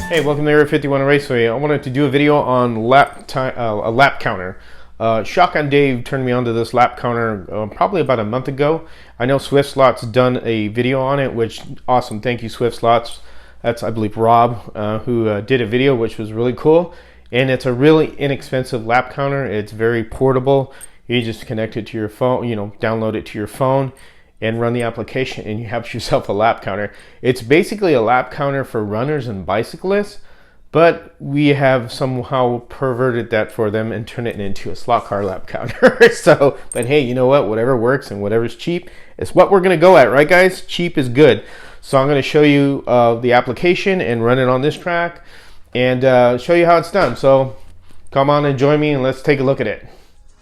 Hey, welcome to Area 51 Raceway. I wanted to do a video on a lap counter. Shotgun Dave turned me onto this lap counter probably about a month ago. I know Swift Slots done a video on it, which awesome. Thank you, Swift Slots. That's, I believe, Rob who did a video, which was really cool. And it's a really inexpensive lap counter. It's very portable. You just connect it to your phone, download it to your phone and run the application, and you have yourself a lap counter. It's basically a lap counter for runners and bicyclists, but we have somehow perverted that for them and turned it into a slot car lap counter. But hey, you know what? Whatever works and whatever's cheap is what we're gonna go at, right guys? Cheap is good. So I'm gonna show you the application and run it on this track and show you how it's done. So come on and join me and let's take a look at it.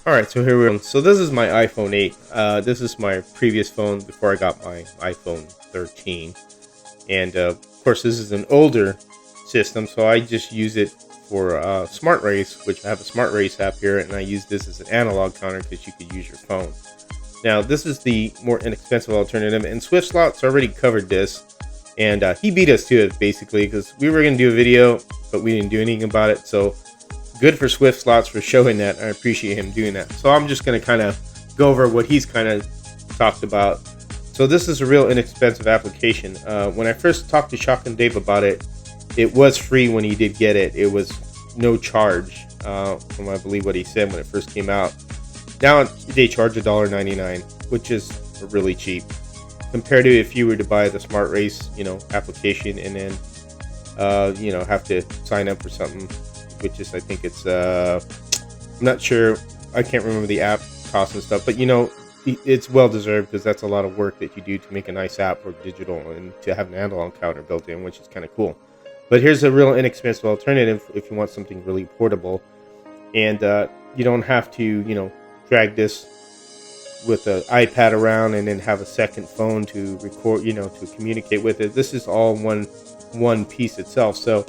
Alright, so here we go. So this is my iPhone 8. This is my previous phone before I got my iPhone 13. And of course this is an older system, so I just use it for Smart Race, which I have a Smart Race app here, and I use this as an analog counter because you could use your phone. Now this is the more inexpensive alternative, and Swift Slots already covered this, and he beat us to it basically because we were going to do a video, but we didn't do anything about it. So good for Swift Slots for showing that. I appreciate him doing that. So I'm just going to kind of go over what he's kind of talked about. So this is a real inexpensive application. When I first talked to Shotgun Dave about it, it was free when he did get it. It was no charge from, I believe, what he said when it first came out. Now they charge $1.99, which is really cheap compared to if you were to buy the Smart Race, application and then, have to sign up for something, which is, I think it's, I'm not sure, I can't remember the app cost and stuff, but it's well deserved because that's a lot of work that you do to make a nice app for digital and to have an analog counter built in, which is kind of cool. But here's a real inexpensive alternative if you want something really portable, and you don't have to, drag this with an iPad around and then have a second phone to record, to communicate with it. This is all one piece itself. So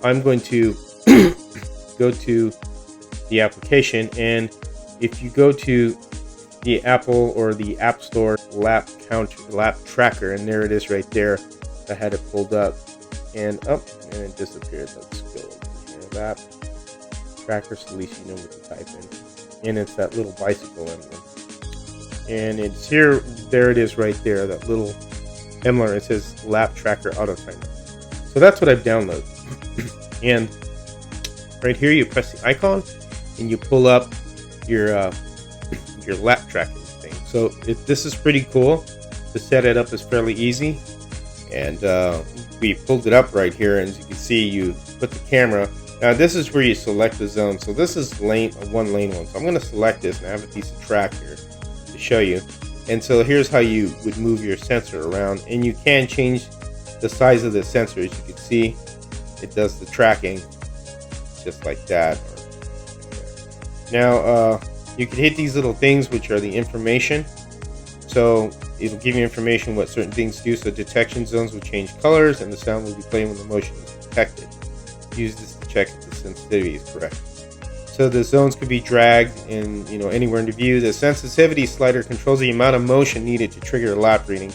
I'm going to go to the application, and if you go to the Apple or the App Store lap tracker, and there it is right there. I had it pulled up and it disappeared. Let's go here, lap tracker, so at least you know what to type in, and it's that little bicycle emblem, and it's here. There it is right there, that little emblem. It says lap tracker auto timer. So that's what I've downloaded. And right here, you press the icon, and you pull up your lap tracking thing. So this is pretty cool. To set it up is fairly easy, and we pulled it up right here. And as you can see, you put the camera. Now this is where you select the zone. So this is one lane one. So I'm going to select this, and I have a piece of track here to show you. And so here's how you would move your sensor around, and you can change the size of the sensor. As you can see, it does the tracking just like that. Now you can hit these little things, which are the information. So it'll give you information what certain things do. So detection zones will change colors, and the sound will be playing when the motion is detected. Use this to check if the sensitivity is correct. So the zones could be dragged in, anywhere into view. The sensitivity slider controls the amount of motion needed to trigger a lap reading,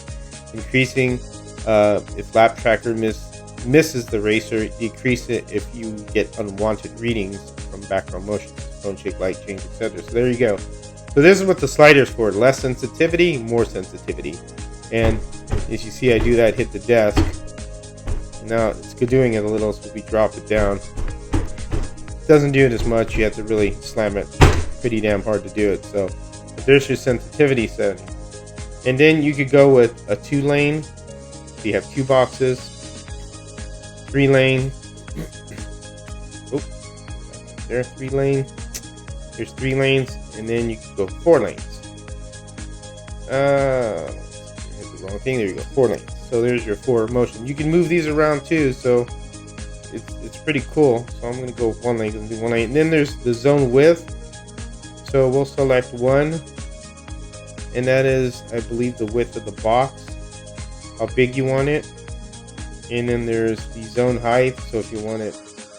increasing if lap tracker misses the racer, decrease it if you get unwanted readings from background motion, phone shake, light change, etc. So there you go. So this is what the slider's for: less sensitivity, more sensitivity. And as you see, I do that, hit the desk. Now it's good doing it a little, so we drop it down. It doesn't do it as much. You have to really slam it pretty damn hard to do it. So but there's your sensitivity setting. And then you could go with a 2-lane. So you have 2 boxes, 3-lane. There, 3-lane. There's 3 lanes, and then you can go 4 lanes. I hit the wrong thing. There you go, 4 lanes. So there's your 4 motion. You can move these around too, so it's pretty cool. So I'm going to go 1 lane and do 1 lane. And then there's the zone width. So we'll select 1, and that is, I believe, the width of the box, how big you want it. And then there's the zone height. So if you want it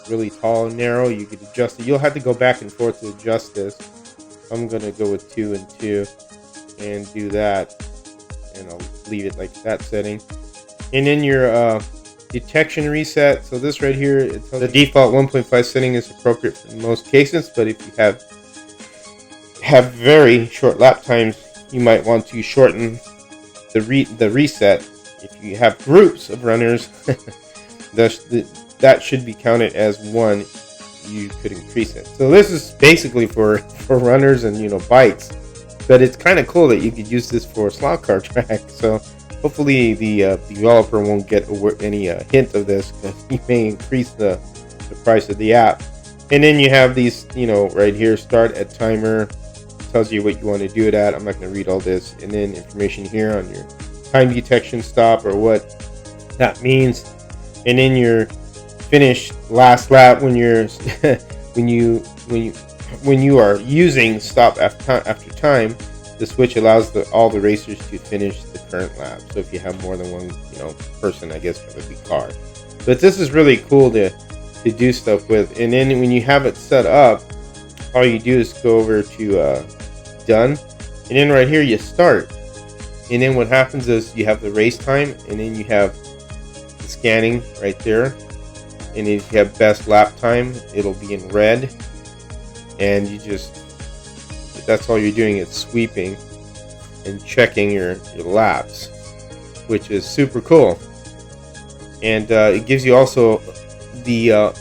really tall and narrow, you could adjust it. You'll have to go back and forth to adjust this. I'm gonna go with 2 and 2 and do that, and I'll leave it like that setting. And then your detection reset. So this right here, it's the default 1.5 setting is appropriate for most cases, but if you have very short lap times, you might want to shorten the reset. If you have groups of runners, that should be counted as one. You could increase it. So this is basically for runners and bikes, but it's kind of cool that you could use this for a slot car track. So hopefully the developer won't get any hint of this, because he may increase the price of the app. And then you have these, right here, start at timer, tells you what you want to do it at. I'm not going to read all this. And then information here on your time detection stop, or what that means. And then your finish last lap when you're when you are using stop after time. The switch allows all the racers to finish the current lap. So if you have more than one person, I guess for the car. But this is really cool to do stuff with. And then when you have it set up, all you do is go over to done, and then right here you start. And then what happens is you have the race time, and then you have the scanning right there. And if you have best lap time, it'll be in red. And that's all you're doing, is sweeping and checking your laps, which is super cool. And it gives you also the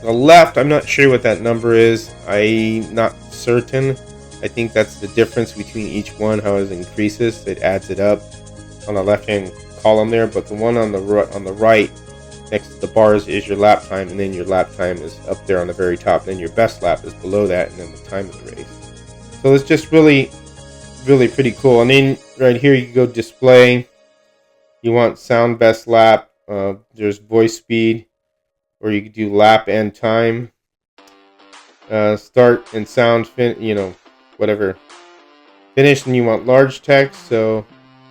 left. I'm not sure what that number is. I'm not certain. I think that's the difference between each one, how it increases. It adds it up on the left-hand column there, but the one on the right next to the bars is your lap time, and then your lap time is up there on the very top. Then your best lap is below that, and then the time of the race. So it's just really, really pretty cool. And then right here you go display. You want sound best lap. There's voice speed, or you could do lap and time. Start and sound whatever. Finish, and you want large text. So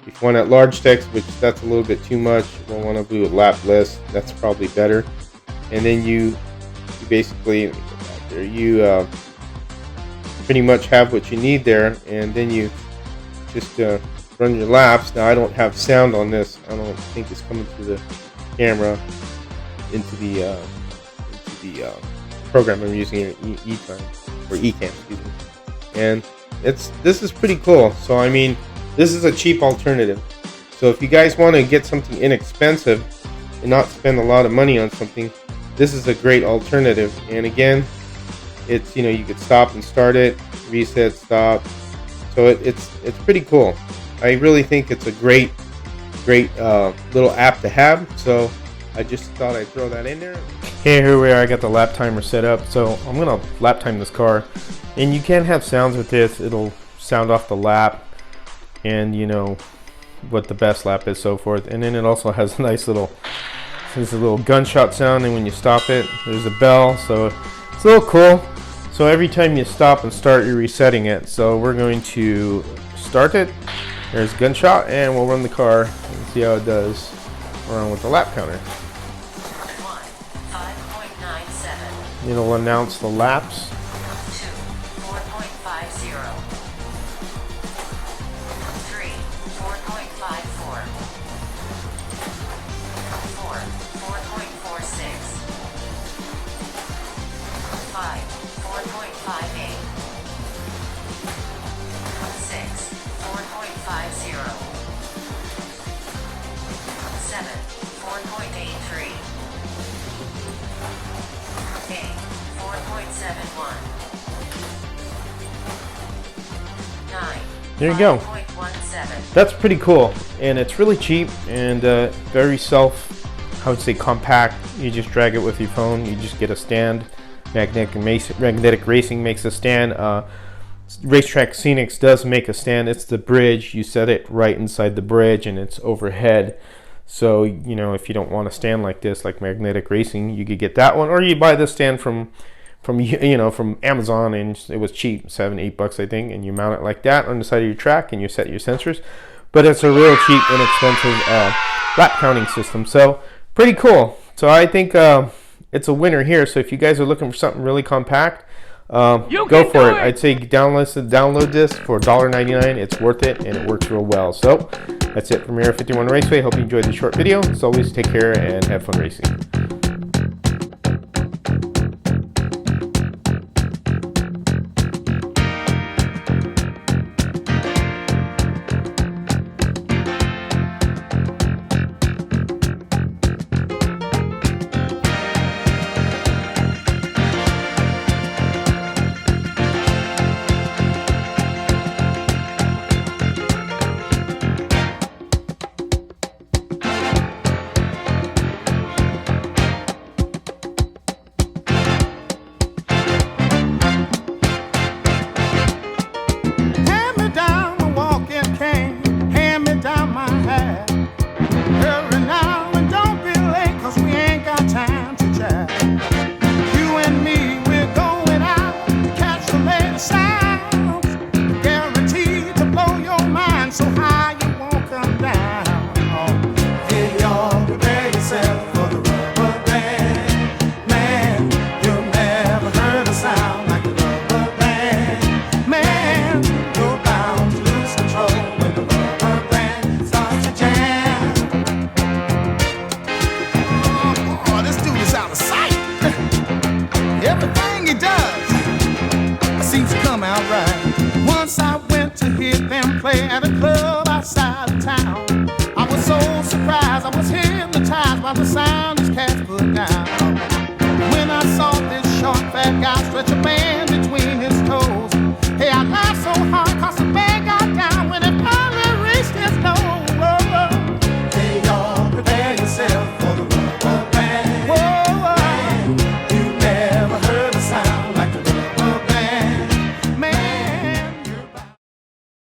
if you want at large text, which that's a little bit too much, we'll want to do a lap list. That's probably better. And then you basically, let me go back there. You pretty much have what you need there, and then you just run your laps. Now I don't have sound on this. I don't think it's coming through the camera into the program I'm using here, eTime or Ecamm, excuse me. And this is pretty cool. So I mean, this is a cheap alternative. So if you guys want to get something inexpensive and not spend a lot of money on something, this is a great alternative. And again, it's you could stop and start it, reset, stop. So it's pretty cool. I really think it's a great little app to have. So I just thought I'd throw that in there. Hey, here we are. I got the lap timer set up. So I'm gonna lap time this car. And you can have sounds with this. It'll sound off the lap, and what the best lap is, so forth. And then it also has a nice little gunshot sound, and when you stop it, there's a bell. So it's a little cool. So every time you stop and start, you're resetting it. So we're going to start it. There's gunshot, and we'll run the car and see how it does around with the lap counter. 5.97. It'll announce the laps. 4.5. There you go. That's pretty cool, and it's really cheap and very I would say compact. You just drag it with your phone. You just get a stand. Magnetic Racing makes a stand. Racetrack Scenics does make a stand. It's the bridge. You set it right inside the bridge, and it's overhead. So if you don't want a stand like this, like Magnetic Racing, you could get that one, or you buy this stand from Amazon, and it was cheap, $7-8 I think, and you mount it like that on the side of your track, and you set your sensors. But it's a real cheap, inexpensive lap counting system. So pretty cool. So I think it's a winner here. So if you guys are looking for something really compact, go for it. I'd say download this for $1.99. It's worth it, and it works real well. So That's it from Area 51 Raceway. Hope you enjoyed the short video. As always, take care and have fun racing. Everything he does seems to come out right. Once I went to hear them play at a club outside of town. I was so surprised, I was hypnotized by the sound these cats put down. When I saw this short fat guy stretch a band